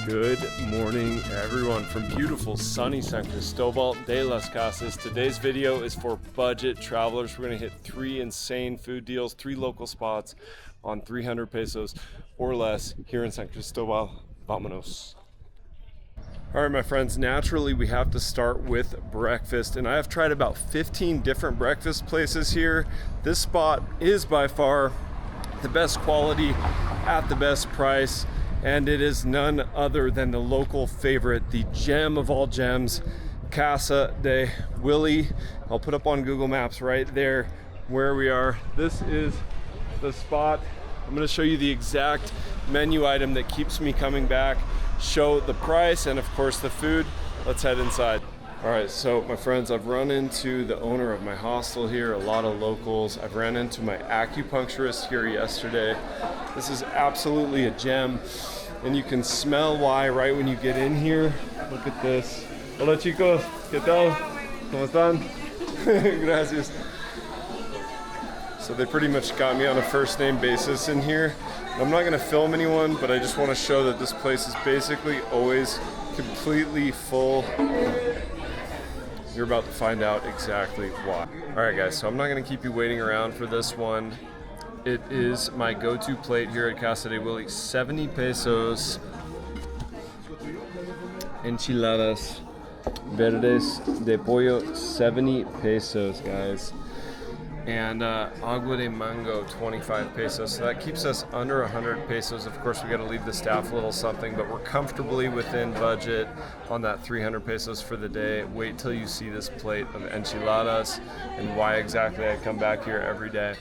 Good morning, everyone, from beautiful sunny San Cristóbal de las Casas. Today's video is for budget travelers. We're going to hit 3 insane food deals, 3 local spots on 300 pesos or less here in San Cristóbal. Vámonos. All right, my friends, naturally we have to start with breakfast, and I have tried about 15 different breakfast places here. This spot is by far the best quality at the best price, and it is none other than the local favorite, the gem of all gems, Casa de Willy. I'll put up on Google Maps right there where we are. This is the spot. I'm going to show you the exact menu item that keeps me coming back, show the price, and of course the food. Let's head inside. All right, so my friends, I've run into the owner of my hostel here, a lot of locals. I've ran into my acupuncturist here yesterday. This is absolutely a gem, and you can smell why right when you get in here. Look at this. Hola chicos, ¿qué tal? ¿Cómo están? Gracias. So they pretty much got me on a first name basis in here. I'm not gonna film anyone, but I just wanna show that this place is basically always completely full. You're about to find out exactly why. All right, guys, so I'm not gonna keep you waiting around for this one. It is my go-to plate here at Casa de Willy, 70 pesos. Enchiladas verdes de pollo, 70 pesos, guys. And agua de mango, 25 pesos. So that keeps us under 100 pesos. Of course, we got to leave the staff a little something, but we're comfortably within budget on that 300 pesos for the day. Wait till you see this plate of enchiladas and why exactly I come back here every day.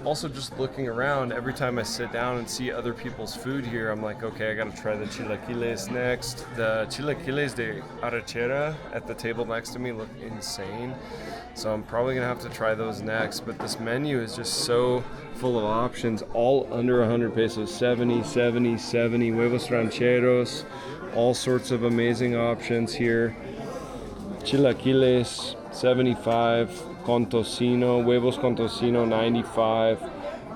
Also, just looking around, every time I sit down and see other people's food here, I'm like, okay, I gotta try the chilaquiles next. The chilaquiles de arrachera at the table next to me look insane, so I'm probably gonna have to try those next. But this menu is just so full of options, all under 100 pesos, 70, 70, 70, huevos rancheros, all sorts of amazing options here. Chilaquiles, 75. Con tocino, huevos con tocino, 95,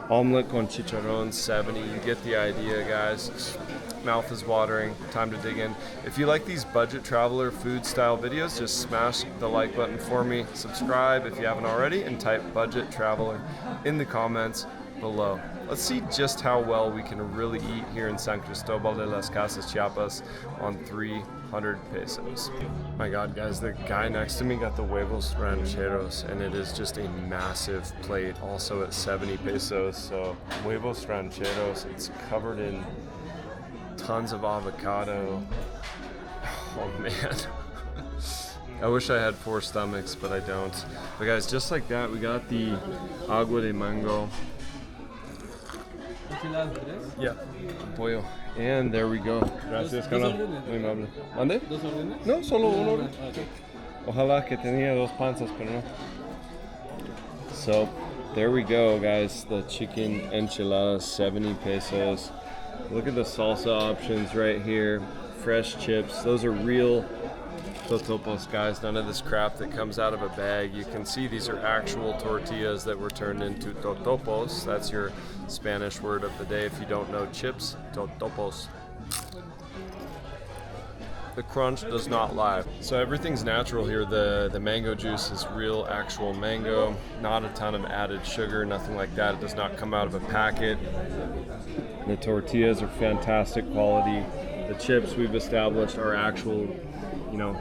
omelet con chicharrón, 70. You get the idea, guys. Mouth is watering, time to dig in. If you like these budget traveler food style videos, just smash the like button for me. Subscribe if you haven't already, and type budget traveler in the comments below. Let's see just how well we can really eat here in San Cristóbal de las Casas, Chiapas on 300 pesos. My God, guys, the guy next to me got the huevos rancheros, and it is just a massive plate, also at 70 pesos. So huevos rancheros, it's covered in tons of avocado. Oh man. I wish I had 4 stomachs, but I don't. But guys, just like that, we got the agua de mango. Yeah, pollo. And there we go. Gracias, canal. Muy amable. ¿Mande? No, solo uno. Ojalá que tenía 2 panzas, pero no. So, there we go, guys. The chicken enchiladas, 70 pesos. Look at the salsa options right here. Fresh chips. Those are real totopos, guys. None of this crap that comes out of a bag. You can see these are actual tortillas that were turned into totopos. That's your Spanish word of the day if you don't know chips. Totopos. The crunch does not lie. So everything's natural here. The mango juice is real, actual mango. Not a ton of added sugar, nothing like that. It does not come out of a packet. The tortillas are fantastic quality. The chips we've established are actual,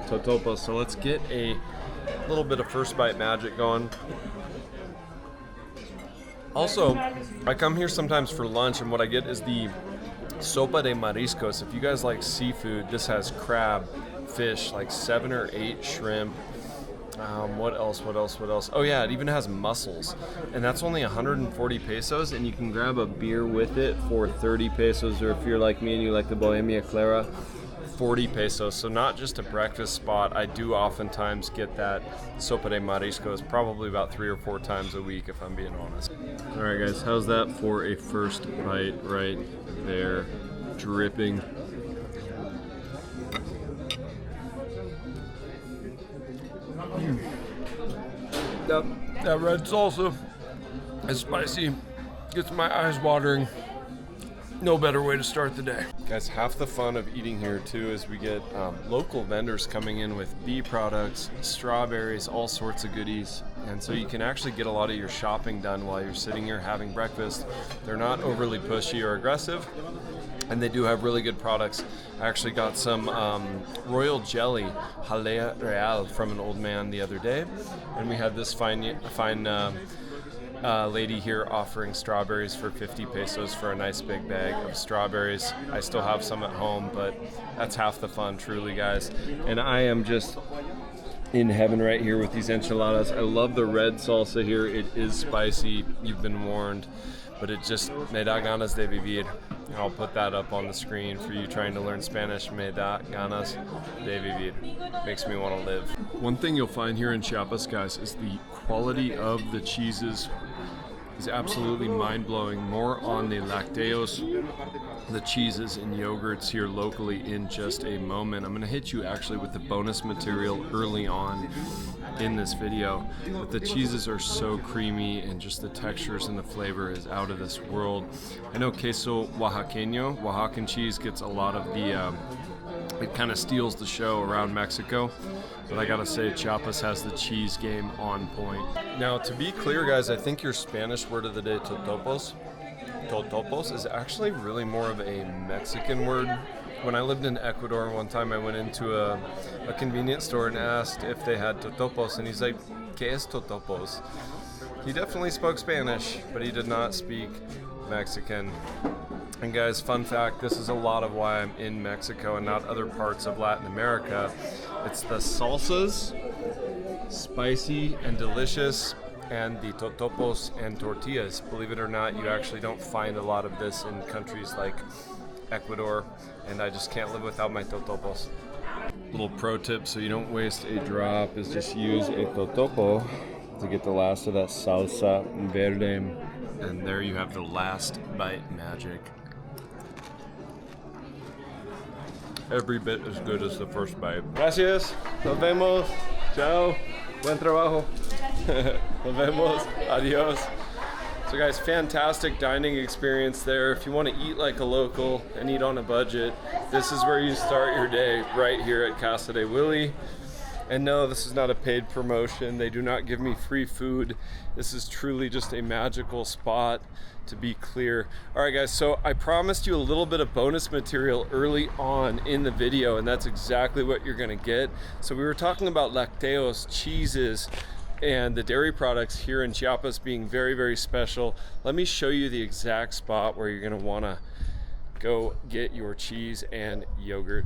totopos. So let's get a little bit of first bite magic going. Also, I come here sometimes for lunch, and what I get is the sopa de mariscos. If you guys like seafood, this has crab, fish, like 7 or 8 shrimp. What else? Oh yeah, it even has mussels, and that's only 140 pesos, and you can grab a beer with it for 30 pesos, or if you're like me and you like the Bohemia Clara, 40 pesos. So not just a breakfast spot. I do oftentimes get that sopa de mariscos probably about 3 or 4 times a week, if I'm being honest. All right, guys, how's that for a first bite right there? Dripping. That red salsa is spicy. Gets my eyes watering. no better way to start the day. Guys, half the fun of eating here too is we get local vendors coming in with bee products, strawberries, all sorts of goodies. And so you can actually get a lot of your shopping done while you're sitting here having breakfast. They're not overly pushy or aggressive, and they do have really good products. I actually got some royal jelly, jalea real, from an old man the other day. And we had this fine lady here offering strawberries for 50 pesos for a nice big bag of strawberries. I still have some at home, but that's half the fun, truly, guys. And I am just in heaven right here with these enchiladas. I love the red salsa here. It is spicy, you've been warned, but it just me da ganas de vivir. I'll put that up on the screen for you trying to learn Spanish. Me da ganas de vivir. Makes me want to live. One thing you'll find here in Chiapas, guys, is the quality of the cheeses is absolutely mind-blowing. More on the lácteos, the cheeses and yogurts here locally in just a moment. I'm going to hit you actually with the bonus material early on in this video, but the cheeses are so creamy and just the textures and the flavor is out of this world. I know queso oaxaqueño, Oaxacan cheese, gets a lot of the it kind of steals the show around Mexico, but I gotta say Chiapas has the cheese game on point. Now, to be clear, guys, I think your Spanish word of the day, totopos, is actually really more of a Mexican word. When I lived in Ecuador, one time I went into a convenience store and asked if they had totopos, and he's like, ¿Qué es totopos? He definitely spoke Spanish, but he did not speak Mexican. And guys, fun fact, this is a lot of why I'm in Mexico and not other parts of Latin America. It's the salsas, spicy and delicious, and the totopos and tortillas. Believe it or not, you actually don't find a lot of this in countries like Ecuador, and I just can't live without my totopos. Little pro tip so you don't waste a drop is just use a totopo to get the last of that salsa verde. And there you have the last bite magic. Every bit as good as the first bite. Gracias. Nos vemos. Ciao. Buen trabajo. Nos vemos. Adios. So guys, fantastic dining experience there. If you want to eat like a local and eat on a budget, this is where you start your day, right here at Casa de Willy. And no, this is not a paid promotion. They do not give me free food. This is truly just a magical spot, to be clear. All right, guys, so I promised you a little bit of bonus material early on in the video, and that's exactly what you're gonna get. So we were talking about lácteos, cheeses, and the dairy products here in Chiapas being very, very special. Let me show you the exact spot where you're gonna wanna go get your cheese and yogurt.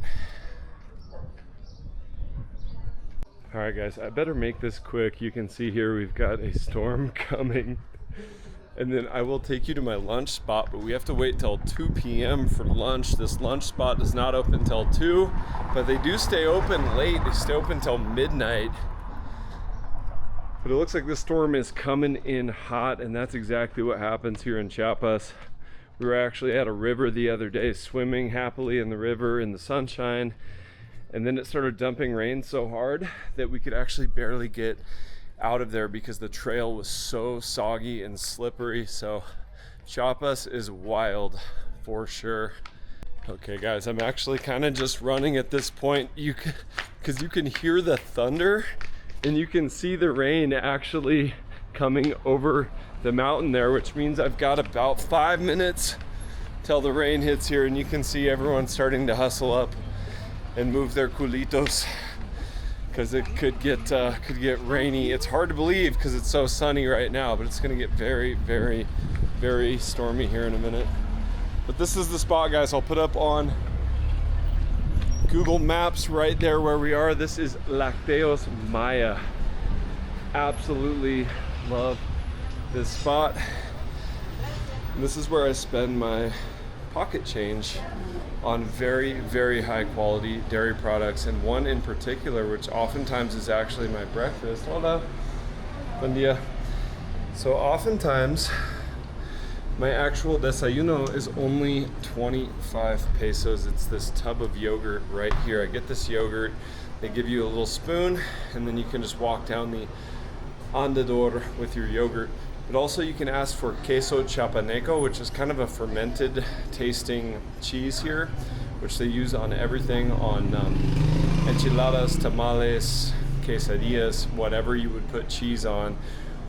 All right, guys, I better make this quick. You can see here we've got a storm coming. And then I will take you to my lunch spot, but we have to wait till 2 p.m. for lunch. This lunch spot does not open until 2, but they do stay open late. They stay open till midnight. But it looks like the storm is coming in hot, and that's exactly what happens here in Chiapas. We were actually at a river the other day, swimming happily in the river in the sunshine, and then it started dumping rain so hard that we could actually barely get out of there because the trail was so soggy and slippery. So Chiapas is wild for sure. Okay guys, I'm actually kind of just running at this point, because you can hear the thunder and you can see the rain actually coming over the mountain there, which means I've got about 5 minutes till the rain hits here, and you can see everyone starting to hustle up and move their culitos because it could get rainy. It's hard to believe because it's so sunny right now, but it's gonna get very, very, very stormy here in a minute. But this is the spot, guys. I'll put up on Google Maps right there where we are. This is Lácteos Maya. Absolutely love this spot. And this is where I spend my pocket change on very, very high quality dairy products, and one in particular, which oftentimes is actually my breakfast. Hola, buen día. So oftentimes my actual desayuno is only 25 pesos. It's this tub of yogurt right here. I get this yogurt, they give you a little spoon, and then you can just walk down the andador with your yogurt. But also you can ask for queso chapaneco, which is kind of a fermented tasting cheese here, which they use on everything, on enchiladas, tamales, quesadillas, whatever you would put cheese on.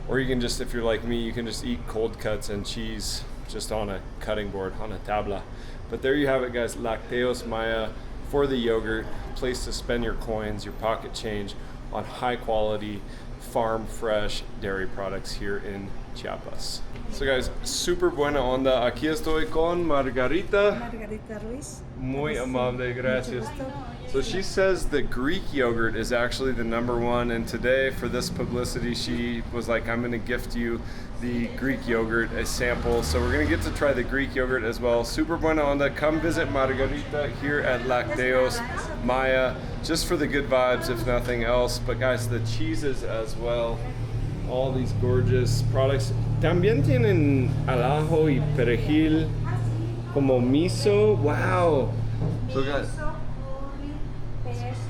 Or you can just, if you're like me, you can just eat cold cuts and cheese just on a cutting board, on a tabla. But there you have it, guys. Lácteos Maya for the yogurt, place to spend your coins, your pocket change on high quality, farm fresh dairy products here in Chiapas. So guys, super buena onda. Aquí estoy con Margarita. Margarita Ruiz. Muy amable, gracias. So she says the Greek yogurt is actually the #1, and today for this publicity she was like, I'm gonna gift you the Greek yogurt, a sample. So we're gonna get to try the Greek yogurt as well. Super buena onda. Come visit Margarita here at Lácteos Maya, just for the good vibes if nothing else. But guys, the cheeses as well, all these gorgeous products. También tienen al ajo y perejil, como miso. Wow. So guys,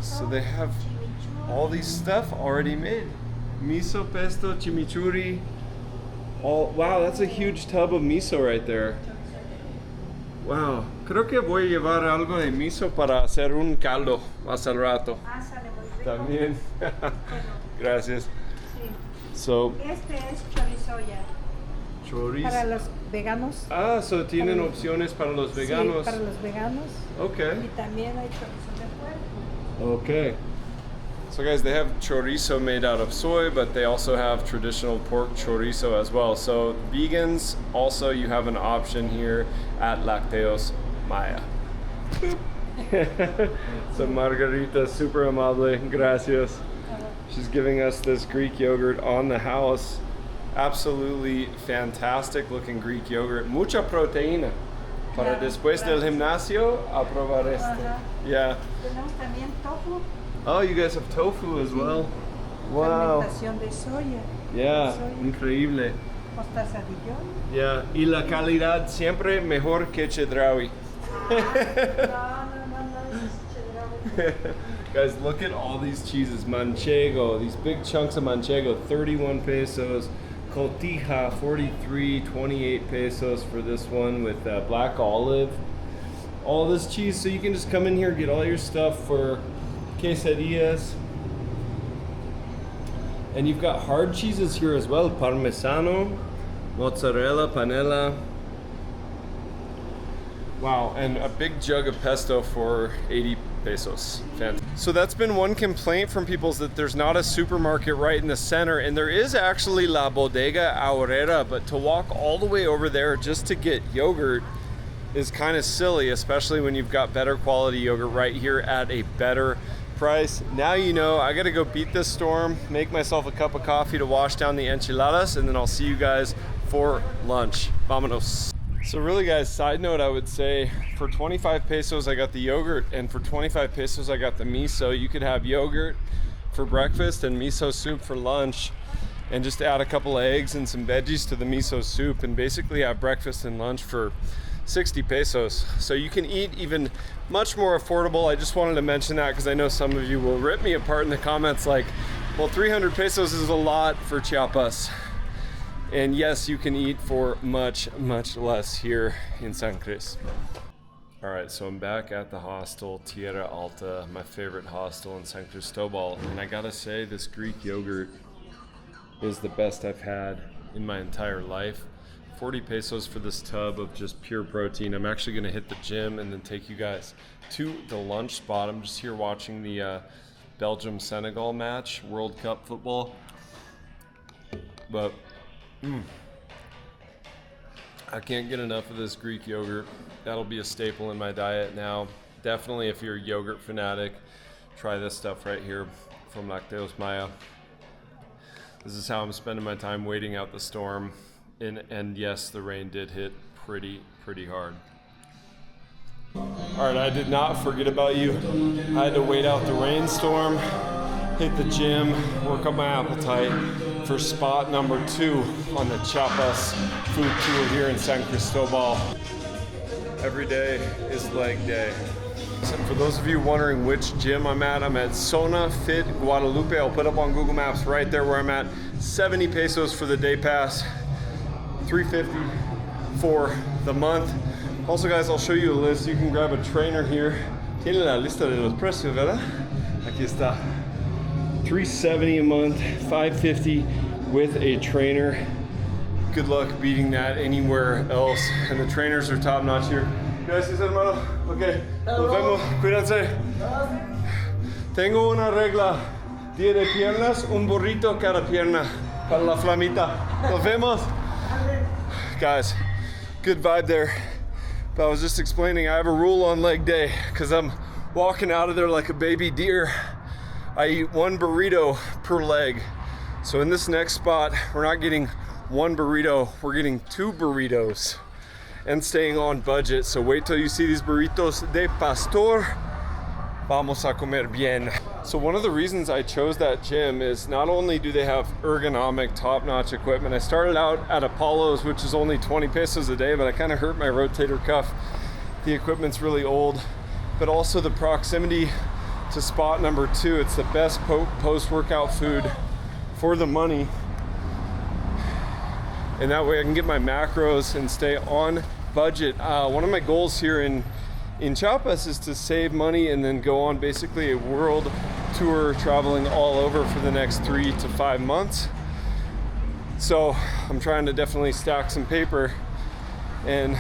so they have all these stuff already made. Miso, pesto, chimichurri. All, wow, that's a huge tub of miso right there. Wow. Creo que voy a llevar algo de miso para hacer un caldo más al rato. También. Gracias. So, Este es chorizoya. Chorizo. Para los veganos. Ah, so tienen opciones para los veganos. Sí, para los veganos. Okay. Y también hay chorizo de puerco. Okay. So guys, they have chorizo made out of soy, but they also have traditional pork chorizo as well. So vegans, also you have an option here at Lácteos Maya. So Margarita, super amable, gracias. She's giving us this Greek yogurt on the house. Absolutely fantastic looking Greek yogurt. Mucha proteína. Para después del gimnasio, a probar este. Yeah. Tenemos también tofu. Oh, you guys have tofu as well. Wow. Fermentación de soya. Yeah, Soya. increíble. Mostaza de yo. Yeah, y la calidad siempre mejor que Chedraui. No, es chedraui. Guys, look at all these cheeses. Manchego, these big chunks of manchego, 31 pesos. Cotija, 43, 28 pesos for this one with black olive. All this cheese, so you can just come in here, get all your stuff for quesadillas. And you've got hard cheeses here as well. Parmesano, mozzarella, panela. Wow, and a big jug of pesto for 80 pesos. Fantastic. So that's been one complaint from people, is that there's not a supermarket right in the center, and there is actually La Bodega Aurrera, but to walk all the way over there just to get yogurt is kind of silly, especially when you've got better quality yogurt right here at a better price. Now you know, I gotta go beat this storm, make myself a cup of coffee to wash down the enchiladas, and then I'll see you guys for lunch. Vámonos. So really guys, side note, I would say for 25 pesos I got the yogurt, and for 25 pesos I got the miso. You could have yogurt for breakfast and miso soup for lunch, and just add a couple of eggs and some veggies to the miso soup, and basically have breakfast and lunch for 60 pesos. So you can eat even much more affordable. I just wanted to mention that because I know some of you will rip me apart in the comments like, well, 300 pesos is a lot for Chiapas. And yes, you can eat for much, much less here in San Cris. All right, so I'm back at the hostel, Tierra Alta, my favorite hostel in San Cristóbal. And I gotta say, this Greek yogurt is the best I've had in my entire life. 40 pesos for this tub of just pure protein. I'm actually gonna hit the gym and then take you guys to the lunch spot. I'm just here watching the Belgium-Senegal match, World Cup football. But I can't get enough of this Greek yogurt. That'll be a staple in my diet now. Definitely, if you're a yogurt fanatic, try this stuff right here from Lácteos Maya. This is how I'm spending my time waiting out the storm. And yes, the rain did hit pretty hard. All right, I did not forget about you. I had to wait out the rainstorm, hit the gym, work on my appetite for spot number 2 on the Chiapas food tour here in San Cristóbal. Every day is leg day. So for those of you wondering which gym I'm at Zona Fit Guadalupe. I'll put up on Google Maps right there where I'm at. 70 pesos for the day pass. $350 for the month. Also guys, I'll show you a list. You can grab a trainer here. Tiene la lista de los precios, ¿verdad? Aquí está. $370 a month, $550 with a trainer. Good luck beating that anywhere else. And the trainers are top notch here. Gracias, hermano. Okay, nos vemos. Cuídense. Tengo una regla. Día de piernas, un burrito cada pierna para la flamita. Nos vemos. Guys, good vibe there. But I was just explaining I have a rule on leg day because I'm walking out of there like a baby deer. I eat one burrito per leg. So in this next spot, we're not getting one burrito, we're getting 2 burritos and staying on budget. So wait till you see these burritos de pastor. Vamos a comer bien. So one of the reasons I chose that gym is not only do they have ergonomic top-notch equipment. I started out at Apollo's, which is only 20 pesos a day, but I kind of hurt my rotator cuff. The equipment's really old, but also the proximity to spot number 2. It's the best post-workout food for the money. And that way I can get my macros and stay on budget. One of my goals here in Chiapas is to save money and then go on basically a world tour traveling all over for the next 3 to 5 months. So I'm trying to definitely stack some paper, and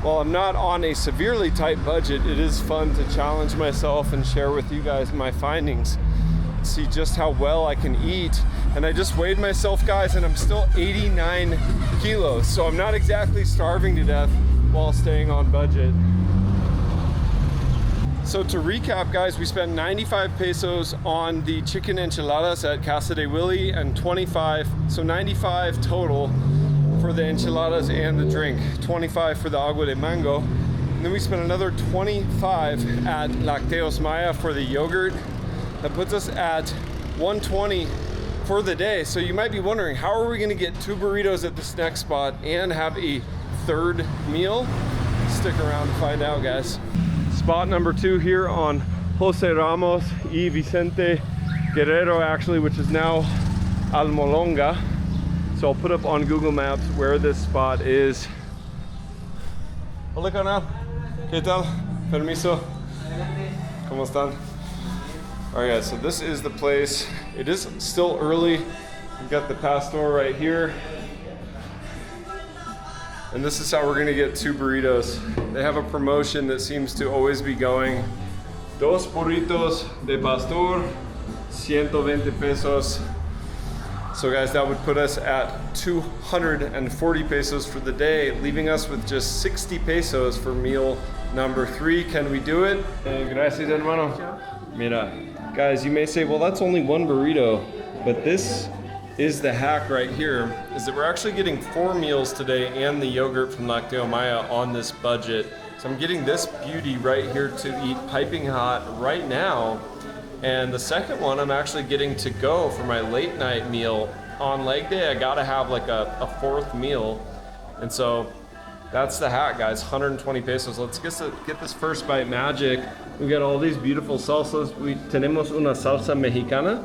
while I'm not on a severely tight budget, it is fun to challenge myself and share with you guys my findings, see just how well I can eat. And I just weighed myself, guys, and I'm still 89 kilos, so I'm not exactly starving to death while staying on budget. So to recap, guys, we spent 95 pesos on the chicken enchiladas at Casa de Willy and 25, so 95 total for the enchiladas and the drink, 25 for the agua de mango. And then we spent another 25 at Lácteos Maya for the yogurt. That puts us at 120 for the day. So you might be wondering, how are we gonna get 2 burritos at this next spot and have a 3rd meal? Stick around to find out, guys. Spot number 2 here on Jose Ramos y Vicente Guerrero, actually, which is now Almolonga. So I'll put up on Google Maps where this spot is. Hola, canal. ¿Qué tal? Permiso. ¿Cómo están? All right, guys, so this is the place. It is still early. We've got the pastor right here. And this is how we're gonna get 2 burritos. They have a promotion that seems to always be going. 2 burritos de pastor, 120 pesos. So guys, that would put us at 240 pesos for the day, leaving us with just 60 pesos for meal number 3. Can we do it? Gracias, hermano. Mira, guys, you may say, well, that's only 1 burrito, but this is the hack right here, is that we're actually getting 4 meals today and the yogurt from Lácteos Maya on this budget. So I'm getting this beauty right here to eat piping hot right now. And the second one I'm actually getting to go for my late night meal. On leg day, I gotta have like a 4th meal. And so that's the hack, guys, 120 pesos. Let's get this first bite magic. We got all these beautiful salsas. Tenemos una salsa mexicana.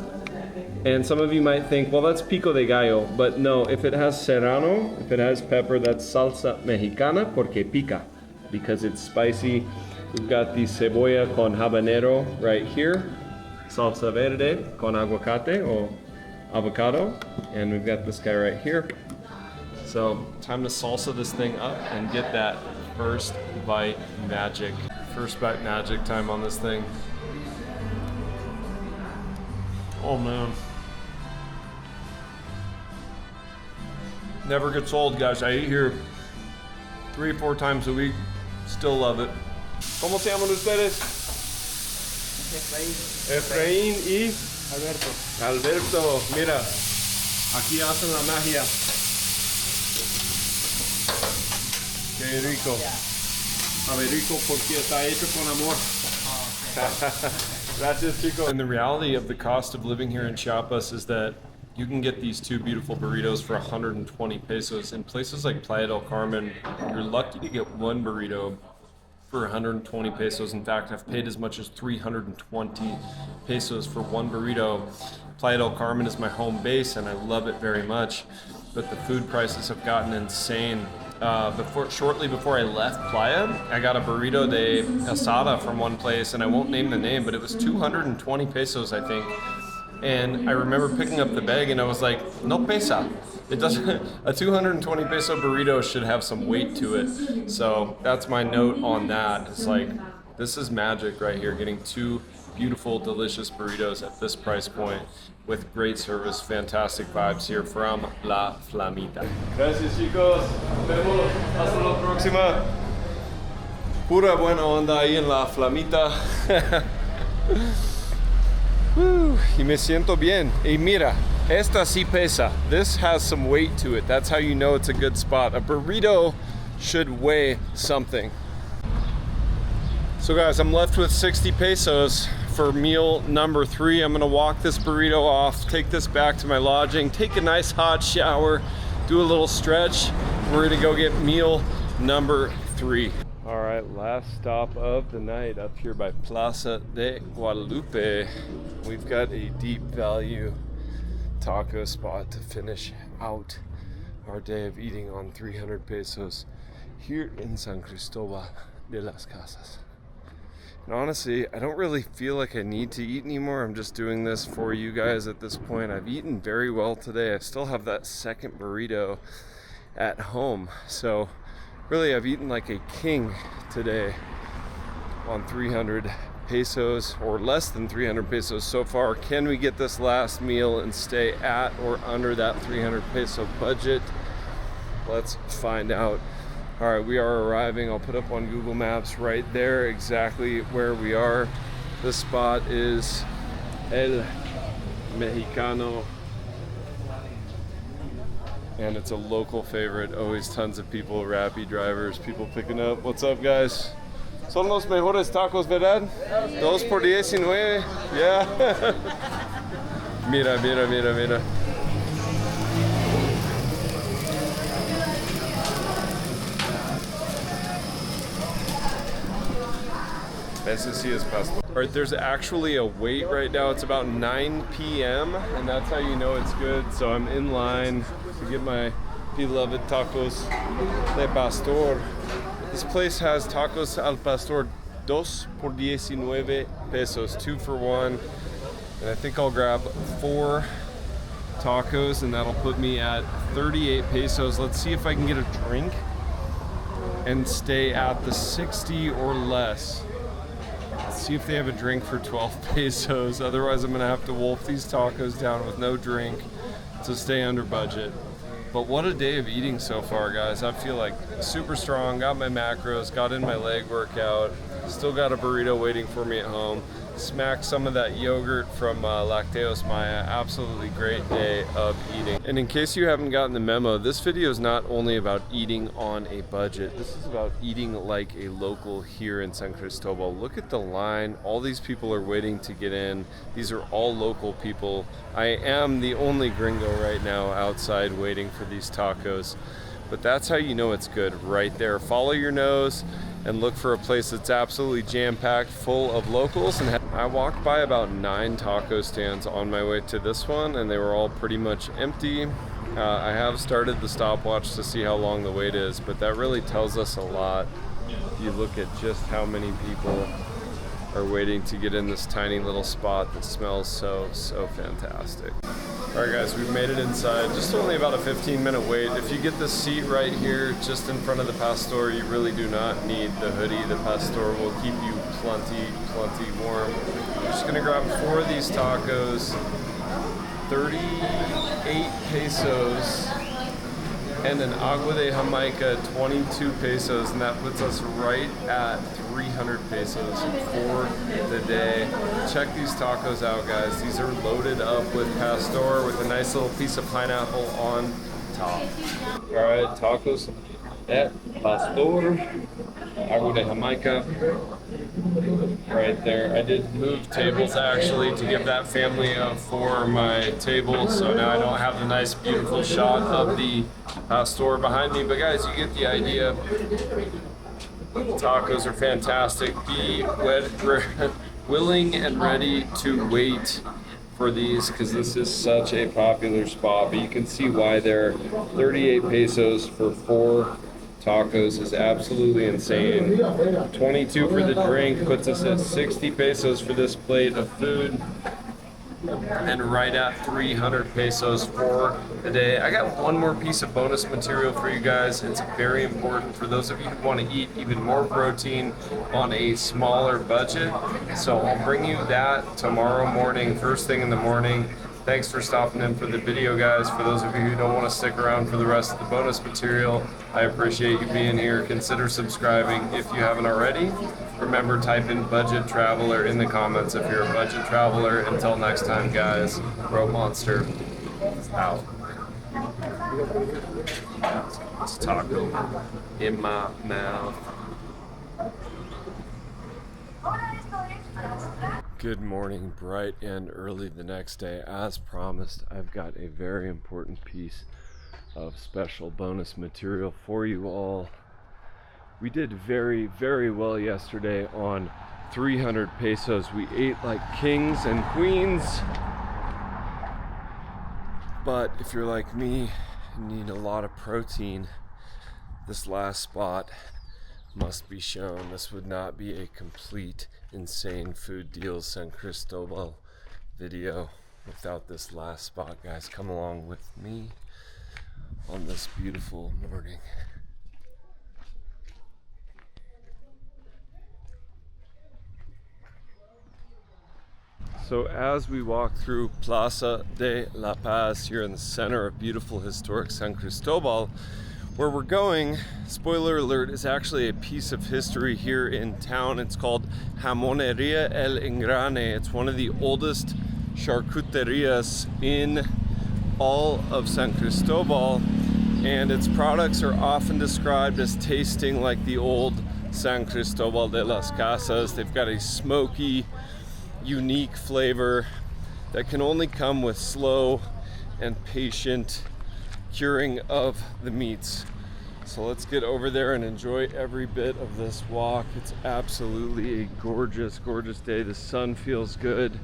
And some of you might think, well, that's pico de gallo, but no, if it has serrano, if it has pepper, that's salsa mexicana porque pica, because it's spicy. We've got the cebolla con habanero right here, salsa verde con aguacate or avocado, and we've got this guy right here. So time to salsa this thing up and get that first bite magic. First bite magic time on this thing. Oh man. Never gets old, guys. I eat here 3 or 4 times a week. Still love it. ¿Cómo se llaman ustedes? Efraín y Alberto. Mira, aquí hacen la magia. Qué rico. Sabe rico porque está hecho con amor. Gracias, chicos. And the reality of the cost of living here in Chiapas is that you can get these 2 beautiful burritos for 120 pesos. In places like Playa del Carmen, you're lucky to get 1 burrito for 120 pesos. In fact, I've paid as much as 320 pesos for 1 burrito. Playa del Carmen is my home base and I love it very much. but the food prices have gotten insane. Shortly before I left Playa, I got a burrito de asada from one place, and I won't name the name, but it was 220 pesos, I think. And I remember picking up the bag and I was like, no pesa. It doesn't, a 220 peso burrito should have some weight to it. So that's my note on that. It's like, this is magic right here, getting two beautiful, delicious burritos at this price point with great service, fantastic vibes here from La Flamita. Gracias, chicos. Vemos. Hasta la próxima. Pura buena onda ahí en La Flamita. Y me siento bien. Y mira, esta sí pesa. This has some weight to it. That's how you know it's a good spot. A burrito should weigh something. So guys, I'm left with 60 pesos for meal number 3. I'm gonna walk this burrito off, take this back to my lodging, take a nice hot shower, do a little stretch. We're gonna go get meal number 3. All right, last stop of the night up here by Plaza de Guadalupe. We've got a deep value taco spot to finish out our day of eating on 300 pesos here in San Cristóbal de las Casas. And honestly, I don't really feel like I need to eat anymore. I'm just doing this for you guys at this point. I've eaten very well today. I still have that second burrito at home. So really, I've eaten like a king today on 300 pesos or less than 300 pesos so far. Can we get this last meal and stay at or under that 300 peso budget? Let's find out. All right, we are arriving. I'll put up on Google Maps right there exactly where we are. This spot is El Mexicano, and it's a local favorite. Always tons of people, Rappi drivers, people picking up. What's up, guys? Son los mejores tacos, ¿verdad? 2 por 19. Yeah. Mira, mira, mira, mira. Ese sí es pastor. All right, there's actually a wait right now. It's about 9 p.m. and that's how you know it's good. So I'm in line to get my beloved tacos de pastor. This place has tacos al pastor 2 por 19 pesos, 2 for 1. And I think I'll grab 4 tacos and that'll put me at 38 pesos. Let's see if I can get a drink and stay at the 60 or less. See if they have a drink for 12 pesos. Otherwise, I'm gonna have to wolf these tacos down with no drink to stay under budget. But what a day of eating so far, guys. I feel like super strong, got my macros, got in my leg workout, still got a burrito waiting for me at home. Smacked some of that yogurt from Lácteos Maya. Absolutely great day of eating. And in case you haven't gotten the memo, this video is not only about eating on a budget. This is about eating like a local here in San Cristóbal. Look at the line. All these people are waiting to get in. These are all local people. I am the only gringo right now outside waiting for these tacos. But that's how you know it's good, right there. Follow your nose and look for a place that's absolutely jam-packed full of locals. And I walked by about 9 taco stands on my way to this one and they were all pretty much empty. I have started the stopwatch to see how long the wait is, but that really tells us a lot. You look at just how many people are waiting to get in this tiny little spot that smells so fantastic. All right, guys, we've made it inside. Just only about a 15-minute wait. If you get this seat right here, just in front of the pastor, you really do not need the hoodie. The pastor will keep you plenty warm. I'm just gonna grab 4 of these tacos, 38 pesos, and an agua de Jamaica, 22 pesos, and that puts us right at 300 pesos for the day. Check these tacos out, guys. These are loaded up with pastor with a nice little piece of pineapple on top. All right, tacos at pastor, agua de Jamaica, right there. I did move tables actually to give that family for my table, so now I don't have the nice beautiful shot of the pastor behind me, but guys, you get the idea. Tacos are fantastic. Be willing and ready to wait for these because this is such a popular spot, but you can see why they're 38 pesos for 4 tacos is absolutely insane. 22 for the drink puts us at 60 pesos for this plate of food, and right at 300 pesos for the day. I got one more piece of bonus material for you guys. It's very important for those of you who want to eat even more protein on a smaller budget. So I'll bring you that tomorrow morning, first thing in the morning. Thanks for stopping in for the video, guys. For those of you who don't want to stick around for the rest of the bonus material, I appreciate you being here. Consider subscribing if you haven't already. Remember, type in budget traveler in the comments if you're a budget traveler. Until next time, guys, Road Monster out. It's taco in my mouth. Good morning, bright and early the next day. As promised, I've got a very important piece of special bonus material for you all. We did very, very well yesterday on 300 pesos. We ate like kings and queens. But if you're like me and need a lot of protein, this last spot must be shown. This would not be a complete insane food deals San Cristóbal video without this last spot, guys. Come along with me on this beautiful morning. So as we walk through Plaza de la Paz here in the center of beautiful historic San Cristóbal, where we're going, spoiler alert, is actually a piece of history here in town. It's called Jamoneria El Engrane. It's one of the oldest charcuterias in all of San Cristóbal, and its products are often described as tasting like the old San Cristóbal de las Casas. They've got a smoky, unique flavor that can only come with slow and patient curing of the meats. So let's get over there and enjoy every bit of this walk. It's absolutely a gorgeous, gorgeous day. The sun feels good.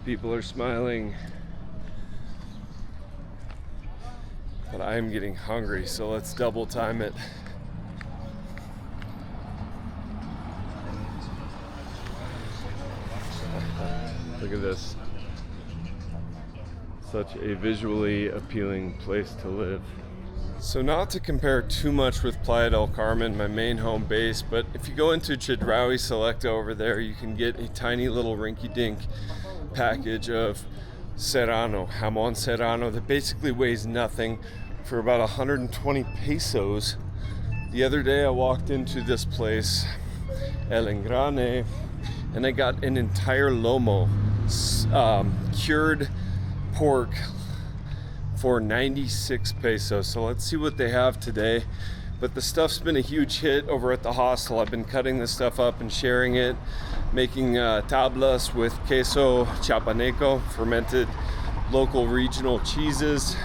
People are smiling. But I am getting hungry, so let's double time it. Look at this. Such a visually appealing place to live. So not to compare too much with Playa del Carmen, my main home base, but if you go into Chedraui Selecta over there, you can get a tiny little rinky-dink package of Serrano, Jamon Serrano, that basically weighs nothing for about 120 pesos. The other day I walked into this place, El Engrane, and I got an entire lomo, cured pork for 96 pesos. So let's see what they have today. But the stuff's been a huge hit over at the hostel. I've been cutting this stuff up and sharing it, making tablas with queso chapaneco, fermented local regional cheeses.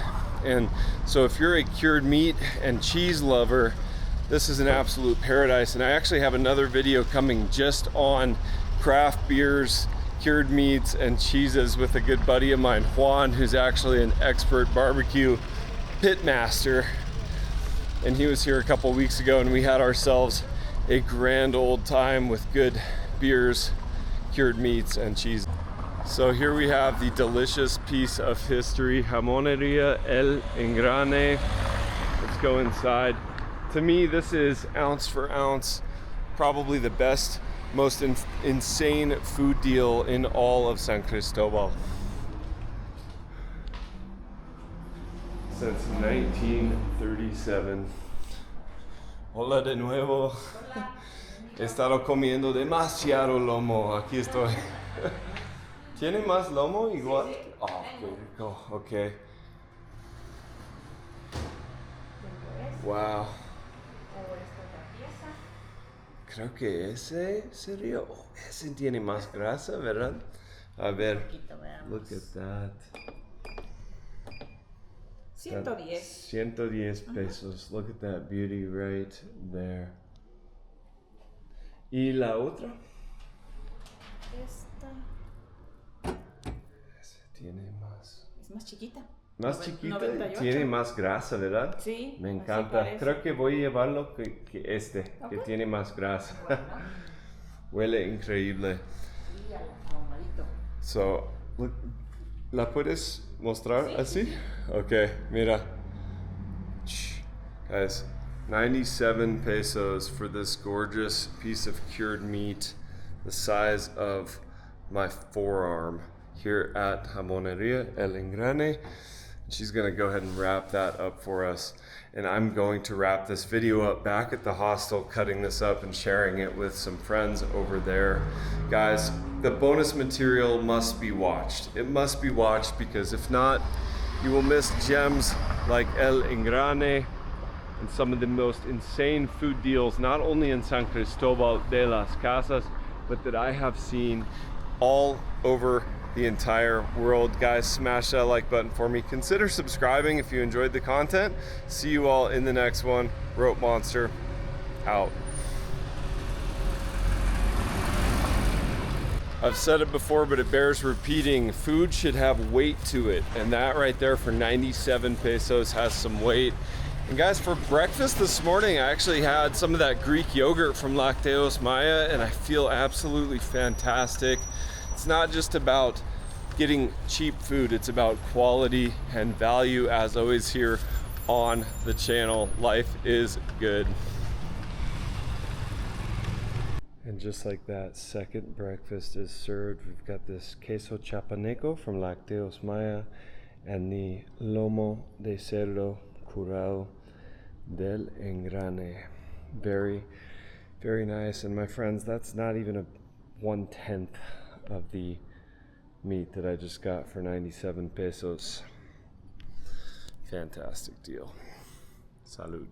And so if you're a cured meat and cheese lover, this is an absolute paradise. And I actually have another video coming just on craft beers, cured meats, and cheeses with a good buddy of mine, Juan, who's actually an expert barbecue pit master. And he was here a couple weeks ago and we had ourselves a grand old time with good beers, cured meats, and cheese. So here we have the delicious piece of history, Jamoneria El Engrane. Let's go inside. To me, this is ounce for ounce, probably the best, most insane food deal in all of San Cristóbal. Since 1937. Hola de nuevo. Hola. He estado comiendo demasiado lomo. Aquí estoy. ¿Tiene más lomo igual? Oh, qué rico. Okay. Wow. Creo que ese sería. Oh, ese tiene más grasa, ¿verdad? A ver. Look at that. 110 pesos. Look at that beauty right there. ¿Y la otra? Esta tiene más. Es más chiquita. Más chiquita, 98. tiene más grasa, ¿verdad? Sí. Me así encanta. parece. Creo que voy a llevarlo que que tiene más grasa. Bueno. Huele increíble. Y al ahumadito. So, look, ¿la puedes mostrar Sí, así? sí. Okay, mira. Guys, 97 pesos for this gorgeous piece of cured meat the size of my forearm here at Jamoneria El Engrane. She's gonna go ahead and wrap that up for us. And I'm going to wrap this video up back at the hostel, cutting this up and sharing it with some friends over there. Guys, the bonus material must be watched. It must be watched because if not, you will miss gems like El Engrane and some of the most insane food deals, not only in San Cristóbal de las Casas, but that I have seen all over the entire world. Guys, smash that like button for me. Consider subscribing if you enjoyed the content. See you all in the next one. Rope Monster, out. I've said it before, but it bears repeating. Food should have weight to it. And that right there for 97 pesos has some weight. And guys, for breakfast this morning, I actually had some of that Greek yogurt from Lácteos Maya, and I feel absolutely fantastic. It's not just about getting cheap food, it's about quality and value, as always here on the channel. Life is good. And just like that, second breakfast is served. We've got this queso chapaneco from Lácteos Maya and the lomo de cerdo curado del Engrane. Very, very nice. And my friends, that's not even a 1/10 of the meat that I just got for 97 pesos. Fantastic deal. Salud.